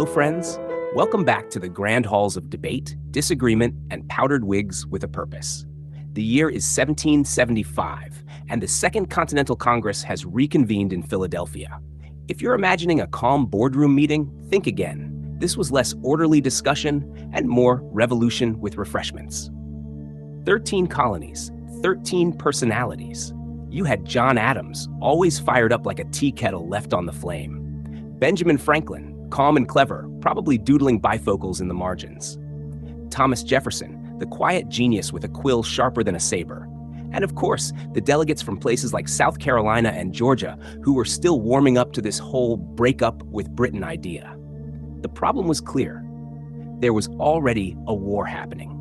Hello, friends. Welcome back to the grand halls of debate, disagreement, and powdered wigs with a purpose. The year is 1775, and the Second Continental Congress has reconvened in Philadelphia. If you're imagining a calm boardroom meeting, think again. This was less orderly discussion and more revolution with refreshments. 13 colonies, 13 personalities. You had John Adams, always fired up like a tea kettle left on the flame. Benjamin Franklin, calm and clever, probably doodling bifocals in the margins. Thomas Jefferson, the quiet genius with a quill sharper than a saber. And of course, the delegates from places like South Carolina and Georgia who were still warming up to this whole breakup with Britain idea. The problem was clear. There was already a war happening.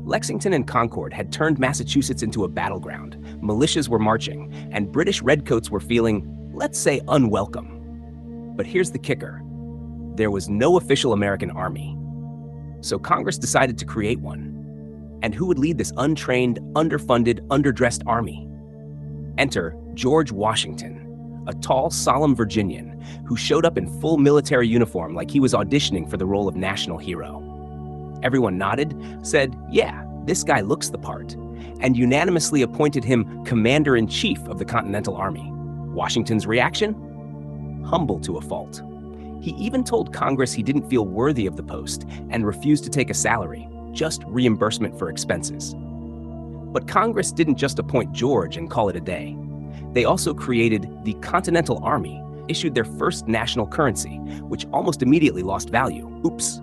Lexington and Concord had turned Massachusetts into a battleground. Militias were marching, and British redcoats were feeling, let's say, unwelcome. But here's the kicker. There was no official American army. So Congress decided to create one. And who would lead this untrained, underfunded, underdressed army? Enter George Washington, a tall, solemn Virginian who showed up in full military uniform like he was auditioning for the role of national hero. Everyone nodded, said, yeah, this guy looks the part, and unanimously appointed him commander-in-chief of the Continental Army. Washington's reaction? Humble to a fault. He even told Congress he didn't feel worthy of the post and refused to take a salary, just reimbursement for expenses. But Congress didn't just appoint George and call it a day. They also created the Continental Army, issued their first national currency, which almost immediately lost value, oops,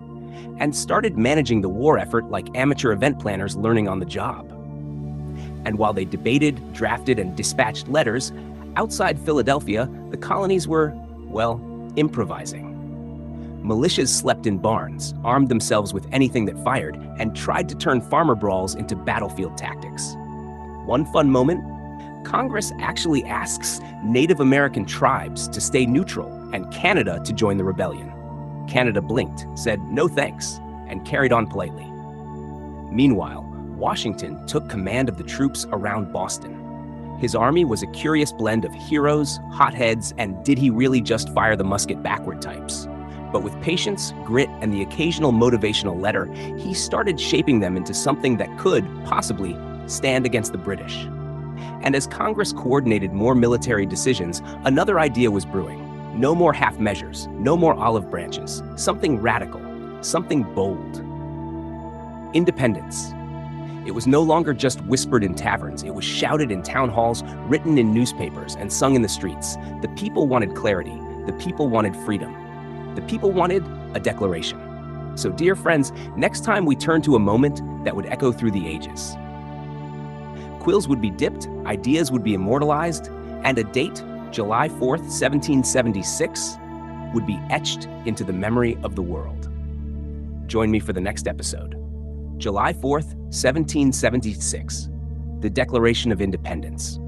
and started managing the war effort like amateur event planners learning on the job. And while they debated, drafted, and dispatched letters, outside Philadelphia, the colonies were, well, improvising. Militias slept in barns, armed themselves with anything that fired, and tried to turn farmer brawls into battlefield tactics. One fun moment, Congress actually asks Native American tribes to stay neutral and Canada to join the rebellion. Canada blinked, said no thanks, and carried on politely. Meanwhile, Washington took command of the troops around Boston. His army was a curious blend of heroes, hotheads, and did he really just fire the musket backward types. But with patience, grit, and the occasional motivational letter, he started shaping them into something that could, possibly, stand against the British. And as Congress coordinated more military decisions, another idea was brewing. No more half measures, no more olive branches, something radical, something bold. Independence. It was no longer just whispered in taverns, it was shouted in town halls, written in newspapers, and sung in the streets. The people wanted clarity, the people wanted freedom. The people wanted a declaration. So dear friends, next time we turn to a moment that would echo through the ages. Quills would be dipped, ideas would be immortalized, and a date, July 4th, 1776, would be etched into the memory of the world. Join me for the next episode. July 4th, 1776, the Declaration of Independence.